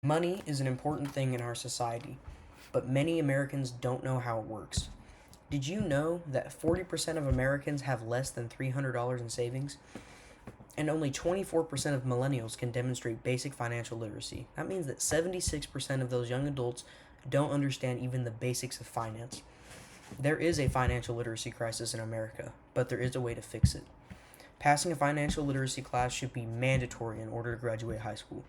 Money is an important thing in our society, but many Americans don't know how it works. Did you know that 40% of Americans have less than $300 in savings? And only 24% of millennials can demonstrate basic financial literacy. That means that 76% of those young adults don't understand even the basics of finance. There is a financial literacy crisis in America, but there is a way to fix it. Passing a financial literacy class should be mandatory in order to graduate high school.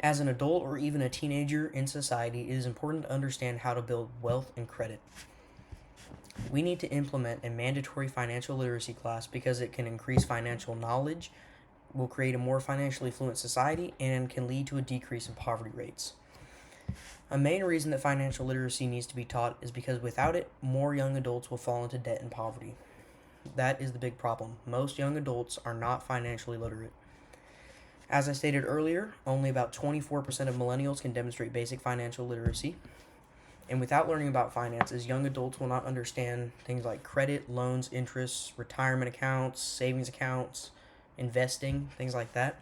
As an adult or even a teenager in society, it is important to understand how to build wealth and credit. We need to implement a mandatory financial literacy class because it can increase financial knowledge, will create a more financially fluent society, and can lead to a decrease in poverty rates. A main reason that financial literacy needs to be taught is because without it, more young adults will fall into debt and poverty. That is the big problem. Most young adults are not financially literate. As I stated earlier, only about 24% of millennials can demonstrate basic financial literacy. And without learning about finances, young adults will not understand things like credit, loans, interests, retirement accounts, savings accounts, investing, things like that,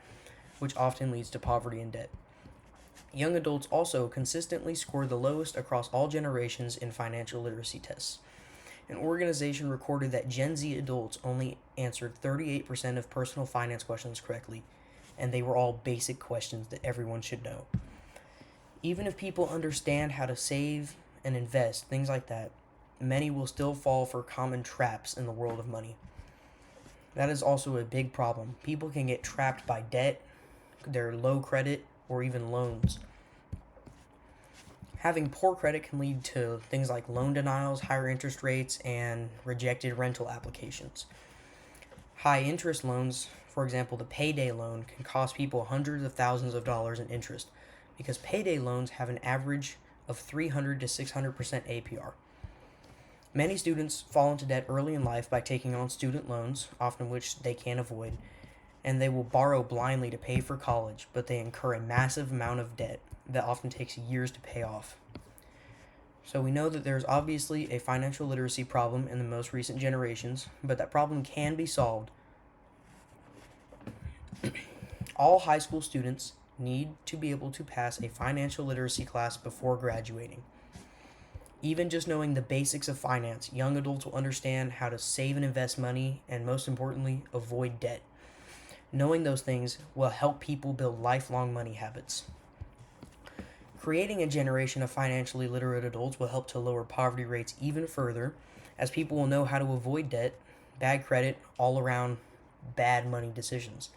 which often leads to poverty and debt. Young adults also consistently score the lowest across all generations in financial literacy tests. An organization recorded that Gen Z adults only answered 38% of personal finance questions correctly, and they were all basic questions that everyone should know. Even if people understand how to save and invest, things like that, many will still fall for common traps in the world of money. That is also a big problem. People can get trapped by debt, their low credit, or even loans. Having poor credit can lead to things like loan denials, higher interest rates, and rejected rental applications. High interest loans, for example, the payday loan, can cost people hundreds of thousands of dollars in interest because payday loans have an average of 300 to 600% APR. Many students fall into debt early in life by taking on student loans, often which they can't avoid, and they will borrow blindly to pay for college, but they incur a massive amount of debt that often takes years to pay off. So we know that there's obviously a financial literacy problem in the most recent generations, but that problem can be solved. All high school students need to be able to pass a financial literacy class before graduating. Even just knowing the basics of finance, young adults will understand how to save and invest money, and most importantly, avoid debt. Knowing those things will help people build lifelong money habits. Creating a generation of financially literate adults will help to lower poverty rates even further, as people will know how to avoid debt, bad credit, all around bad money decisions.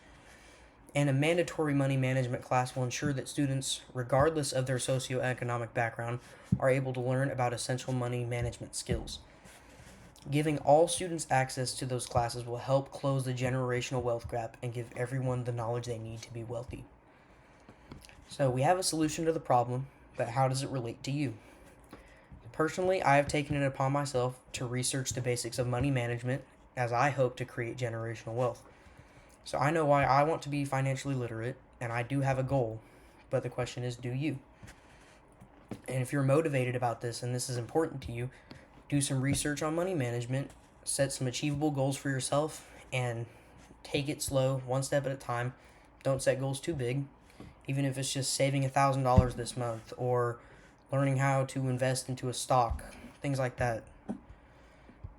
And a mandatory money management class will ensure that students, regardless of their socioeconomic background, are able to learn about essential money management skills. Giving all students access to those classes will help close the generational wealth gap and give everyone the knowledge they need to be wealthy. So we have a solution to the problem, but how does it relate to you? Personally, I have taken it upon myself to research the basics of money management as I hope to create generational wealth. So I know why I want to be financially literate, and I do have a goal, but the question is, do you? And if you're motivated about this and this is important to you, do some research on money management, set some achievable goals for yourself, and take it slow, one step at a time. Don't set goals too big, even if it's just saving $1,000 this month or learning how to invest into a stock, things like that.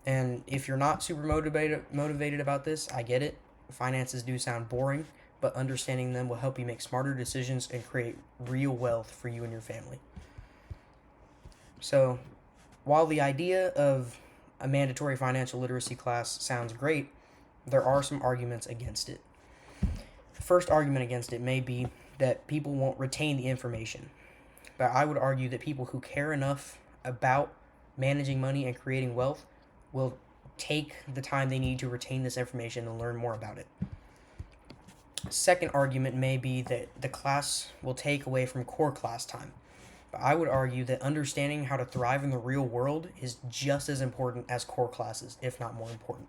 And if you're not super motivated about this, I get it. Finances do sound boring, but understanding them will help you make smarter decisions and create real wealth for you and your family. So, while the idea of a mandatory financial literacy class sounds great, there are some arguments against it. The first argument against it may be that people won't retain the information. But I would argue that people who care enough about managing money and creating wealth will take the time they need to retain this information and learn more about it. Second argument may be that the class will take away from core class time. But I would argue that understanding how to thrive in the real world is just as important as core classes, if not more important.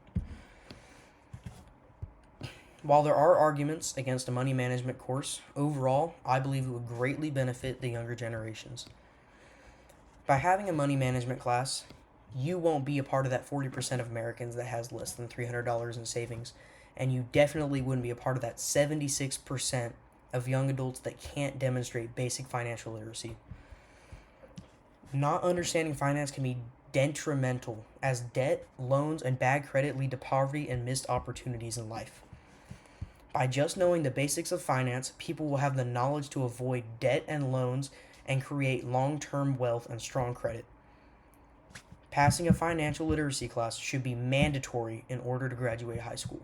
While there are arguments against a money management course, overall, I believe it would greatly benefit the younger generations. By having a money management class, you won't be a part of that 40% of Americans that has less than $300 in savings, and you definitely wouldn't be a part of that 76% of young adults that can't demonstrate basic financial literacy. Not understanding finance can be detrimental, as debt, loans, and bad credit lead to poverty and missed opportunities in life. By just knowing the basics of finance, people will have the knowledge to avoid debt and loans and create long term wealth and strong credit. Passing a financial literacy class should be mandatory in order to graduate high school.